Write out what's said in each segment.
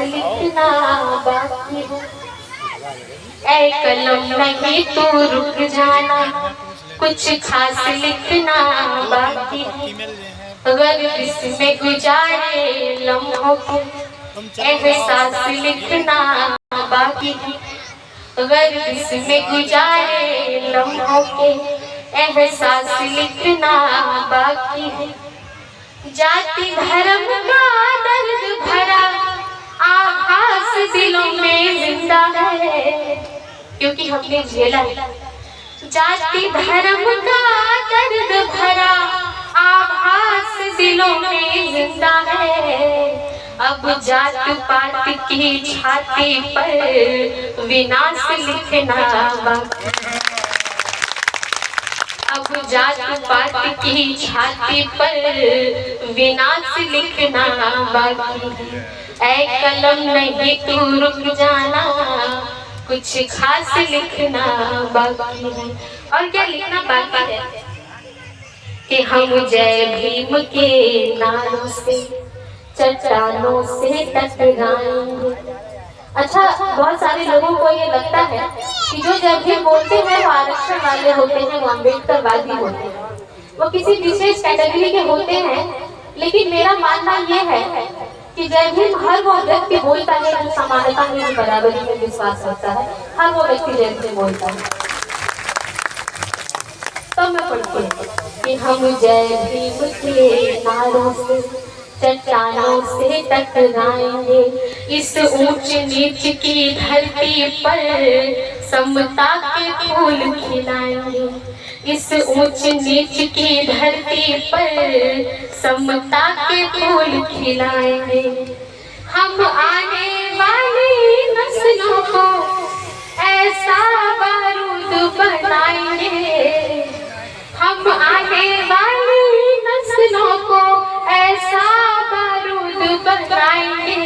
लिखना बाकी है। ऐ कलम नहीं तो रुक जाना, कुछ खास लिखना बाकी है। अगर इसमें गुजारे लम्हों के एहसास लिखना बाकी है। अगर इसमें गुजारे लम्हों के एहसास लिखना बाकी है। जाति धर्म का दर्द भरा आभास दिलों में जिंदा है, क्योंकि हमने झेला है। जाति धर्म का दर्द भरा आभास दिलों में जिंदा है। अब जात पात की छाती पर विनाश लिखना बाकी। अब जात पात की छाती पर विनाश लिखना बाकी है। ऐ कलम नहीं तू रुक जाना, कुछ खास लिखना बाकी है। और क्या लिखना बाकी है कि हम जय भीम के नारों से चट्टानों से टकराएंगे। अच्छा, बहुत सारे लोगों को ये लगता है कि जो जय भीम बोलते हैं वो आरक्षण वाले होते हैं, वो अम्बेडकरवादी होते हैं, वो किसी विशेष कैटेगरी के होते हैं। लेकिन मेरा मानना ये है कि जय भीम हर वो व्यक्ति बोलता है जो समानता में, जो बराबरी में विश्वास रखता है। हर वो व्यक्ति जय भीम बोलता है। तो मैं पढ़ती हूँ कि हम जय भीम के नारों से चट्टानों से टकराएंगे। इस ऊंच नीच की धरती पर समता के फूल खिलाएंगे। इस ऊंच नीच की धरती पर समता के फूल खिलाएंगे। हम आने वाली नस्लों को ऐसा बारूद बनाएंगे। हम आने वाली नस्लों को ऐसा बारूद बनाएंगे।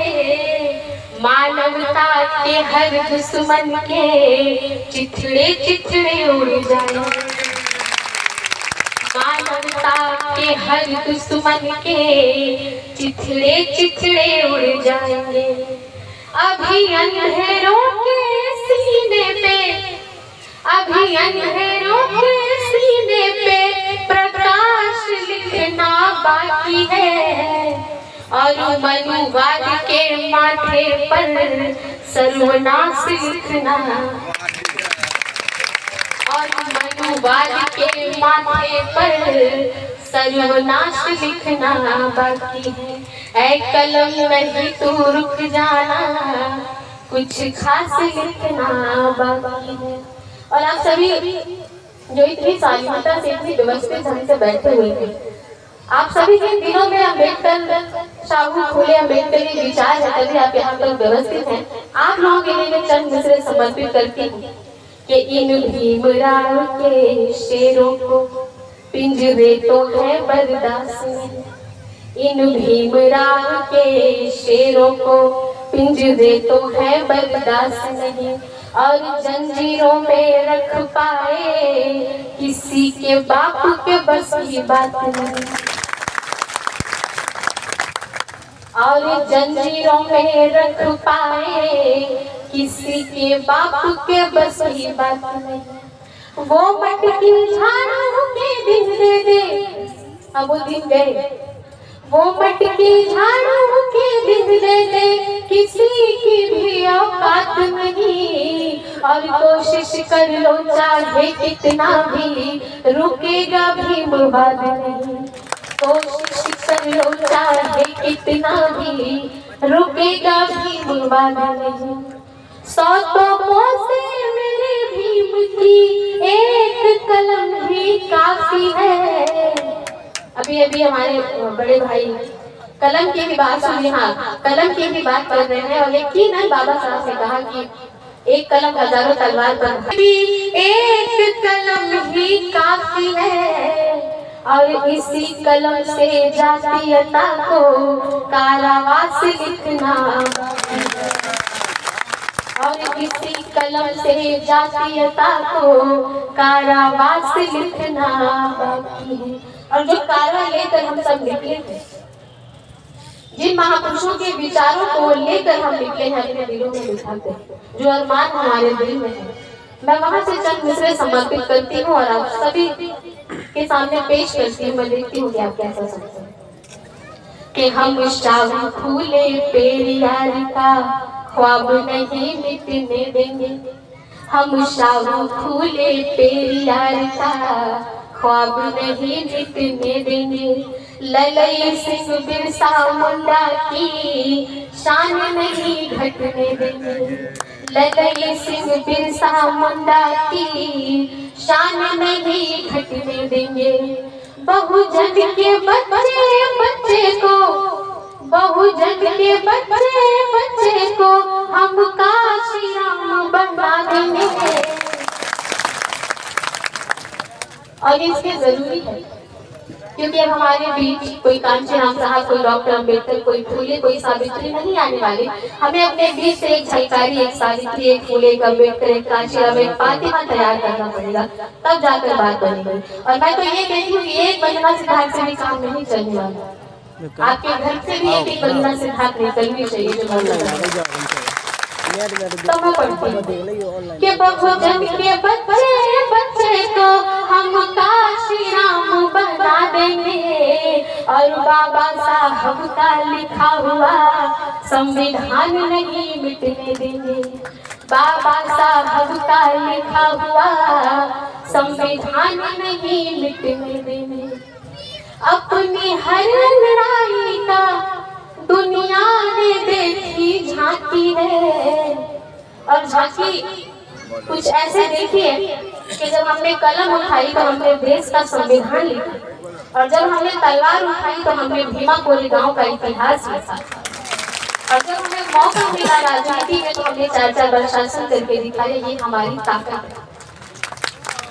मानवता के हर दुश्मन के चिथड़े चिथड़े उड़ जाएंगे। मानवता के हर दुश्मन के चिथड़े चिथड़े उड़ जाएंगे। अभी अंधेरों के सीने पे, अभी अंधेरों के सीने पे प्रकाश लिखना बाकी है। और मनुवाद के माथे पर सर्वनाश लिखना। और मनुवाद के माथे पर सर्वनाश लिखना बाकी है। ऐ कलम नहीं तू रुक जाना, कुछ खास लिखना बाकी है। और आप सभी जो इतनी शालीनता से, इतनी व्यवस्थित ढंग से बैठे हुए थे, आप सभी के दिनों में अम्बेडकर, साहू फुले अम्बेडकरी विचार है, तभी आप यहाँ पर व्यवस्थित हैं। आप लोगों के लिए मैं चंद मिसरे समर्पित करती हूँ कि इन भीमराव के शेरों को पिंजरे तो है बर्दाश्त नहीं। इन भीमराव के शेरों को पिंजरे तो है बर्दाश्त नहीं। और जंजीरों में रख पाए किसी के बाप के बस की बात नहीं। और जंजीरों में रख पाए किसी के बाप के बस की बात नहीं। वो मटकी झाड़ू के दिन दे दे, अब वो दिन गए। वो मटकी झाड़ू के दिन दे दे, किसी की भी औकात नहीं। और कोशिश कर लो चाहे कितना भी, रुकेगा भीमवाद नहीं। कोशिश कर लो चाहे कितना भी, रुकेगा भीमवाद नहीं। 100 तोपों से मेरे भीम की एक कलम भी काफी है। अभी अभी हमारे बड़े भाई कलम की भी बात सुनी। हाँ, कलम की भी बात कर रहे हैं। और यकीन है बाबा साहब ने कहा कि एक कलम हजारों तलवार पर, एक कलम ही काफी है। और इसी कलम से जातीयता को कारावास लिखना। और इसी कलम से जातीयता को कारावास लिखना बाकी है। और जो कारा लेकर हम सब निकले थे, जिन महापुरुषों के विचारों को लेकर हम निकले हैं अपने दिलों में बिठाते हैं, जो अरमान हमारे दिल में है, मैं वहां से चंद मिसरे समर्पित करती हूँ और आप सभी के सामने पेश करती हूँ। मैं देखती हूँ कि आप कैसा समझते हैं। कि हम शाम फूले पेरियार का ख्वाब नहीं मिटने देंगे, हम शाम फूले पेरियार का ख्वाब नहीं मिटने देंगे, ललई सिंह बिरसा मुंडा की शान नहीं घटने देंगे, ललई सिंह बिरसा मुंडा की शान नहीं घटने देंगे। बहुजन के बच्चे बच्चे को, बहुजन के बच्चे बच्चे को हम काशी राम बना देंगे। और इसके जरूरी है क्योंकि अब हमारे बीच कोई कांचीराम साहब, कोई डॉक्टर अम्बेडकर, कोई फूले, कोई सावित्री नहीं आने वाले। हमें अपने बीच से एक झलकारी, एक सावित्री, एक फूले, एक अम्बेडकर, एक कांचीराम, एक फातिमा तैयार करना पड़ेगा, तब जाकर बात बनेगी। और मैं तो ये कहती हूँ कि एक बंदना सिद्धार्थ से भी काम नहीं चलने वाला, आपके घर से भी एक बंदना सिद्धार्थ निकलनी चाहिए जो तो मैं पढ़ती हूँ कि बहुजन के बच्चे बच्चे को हम काशी राम बना देंगे, और बाबा साहब का लिखा हुआ संविधान नहीं मिटने देंगे, बाबा साहब का लिखा हुआ संविधान नहीं मिटने देंगे। अपनी हर लड़ाई का दुनिया ने देखी झांकी है, और झांकी कुछ ऐसे देखी है कि जब हमने कलम उठाई तो हमने देश का संविधान लिखा, और जब हमने तलवार उठाई तो हमने भीमा कोरेगांव का इतिहास लिखा, और जब हमें मौका मिला राजनीति में तो हमने 4 वर्ष शासन करके दिखाया। ये हमारी ताकत है।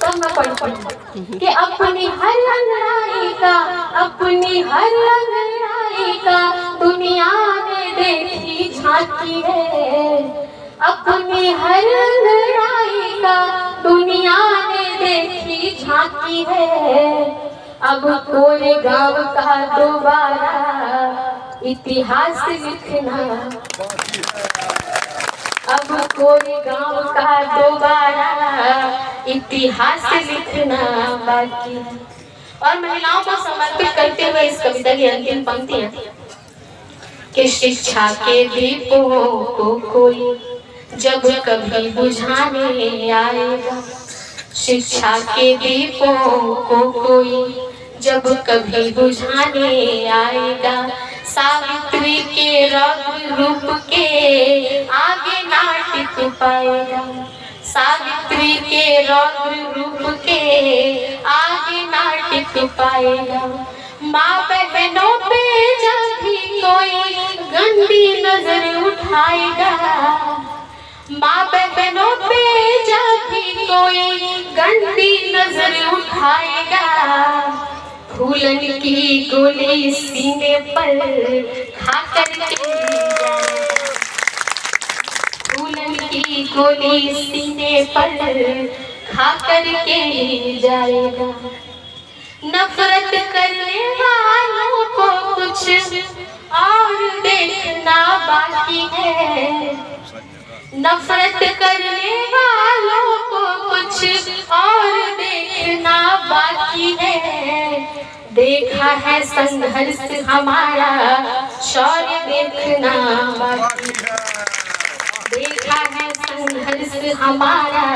तब मैं पढ़ती हूँ कि अपनी हर लड़ाई का, अपनी हर लड़ाई का दुनिया ने देखी झांकी है, अपनी हर लड़ाई का दुनिया ने देखी झांकी है। अब कोरेगांव का दोबारा इतिहास लिखना, अब कोरेगांव का दोबारा इतिहास लिखना बाकी है। और महिलाओं को समर्पित करते हुए इस कविता की अंतिम पंक्तियां कि शिक्षा के दीपों को कोई जब कभी बुझाने आएगा, शिक्षा के दीपों को कोई जब कभी बुझाने आएगा, सावित्री के रौद्र रूप के आगे ना टिक पाएगा, सावित्री के रौद्र रूप के आगे ना टिक पाएगा। माँ बहनों पे जब भी कोई गंदी नजर उठाएगा, माँ बहनों पे जब भी कोई गंदी नजर उठाएगा, फूलन की गोली सीने पर खाकर के फूलन की गोली सीने पर खाकर के जाएगा। नफरत करने वालों को कुछ और देखना बाकी है, नफरत करने वालों को कुछ और देखना बाकी है। देखा है संघर्ष हमारा, शौर्य देखना बाकी है, देखा है संघर्ष हमारा,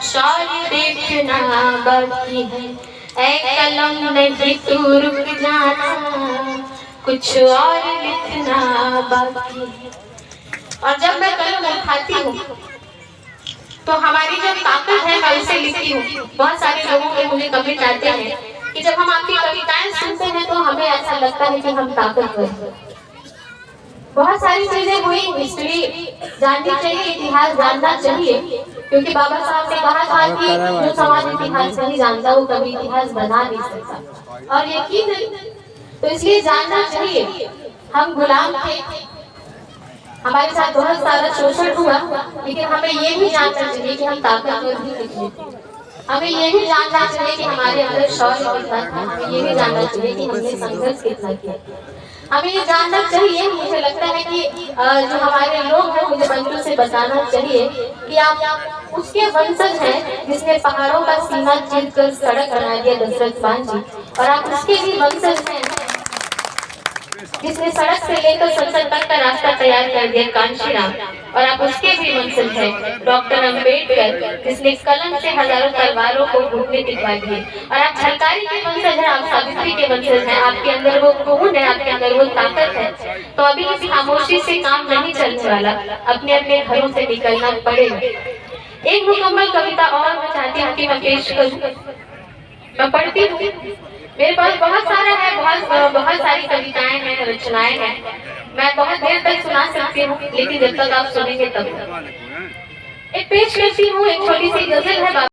शौर्य देखना बाकी है। ऐ कलम नहीं तू रुक जाना, कुछ और लिखना बाकी है। और जब मैं कलम उठाती हूँ तो हमारी जो ताकत है मैं उसे लिखती हूँ। बहुत सारे लोगों के मुझे कमेंट आते हैं कि जब हम आपकी कविताएं सुनते हैं तो हमें ऐसा लगता है कि हम ताकतवर हैं। बहुत सारी चीजें हुई, हिस्ट्री जाननी चाहिए, इतिहास जानना चाहिए, क्योंकि बाबा साहब ने कहा था कि जो समाज इतिहास नहीं जानता वो कभी इतिहास बना नहीं सकता, और यकीन नहीं, तो इसलिए जानना चाहिए। हम गुलाम थे, हमारे साथ बहुत सारा शोषण हुआ, लेकिन हमें ये भी जानना चाहिए कि हम ताकतवर भी कितने थे, हमें ये भी जानना चाहिए कि हमारे अंदर शौर्य कितना था, हमें ये भी जानना चाहिए कि हमने संघर्ष कितना किया। हमें ये जानना चाहिए, मुझे लगता है कि जो हमारे लोग हैं मुझे बच्चों से बताना चाहिए कि आप उसके वंशज हैं जिसने पहाड़ों का सीमा चीर कर सड़क बना दिया, दशरथ पान जी, और आप उसके भी वंशज हैं जिसने सड़क से लेकर संसद तक का रास्ता तैयार कर दिया, कांशीराम, और आप उसके भी वंशज हैं डॉक्टर अंबेडकर जिसने कलम से हजारों तलवारों को घुटने टिकवा दिए, और आप झलकारी के वंशज हैं, आप सावित्री के वंशज हैं, आपके अंदर वो खून है, आपके अंदर वो ताकत है। तो अभी इस खामोशी से काम नहीं चलने वाला, अपने अपने घरों से निकलना पड़ेगा। एक मुकम्मल कविता और मैं चाहती हूँ कि मैं पेश करूँ, मैं पढ़ती हूँ। मेरे पास बहुत सारा है, बहुत सारी कविताएं हैं, रचनाएं हैं, मैं बहुत देर तक सुना सकती हूँ, लेकिन जब तक आप सुनेंगे तब। एक पेश करती हूँ, एक छोटी सी गजल है।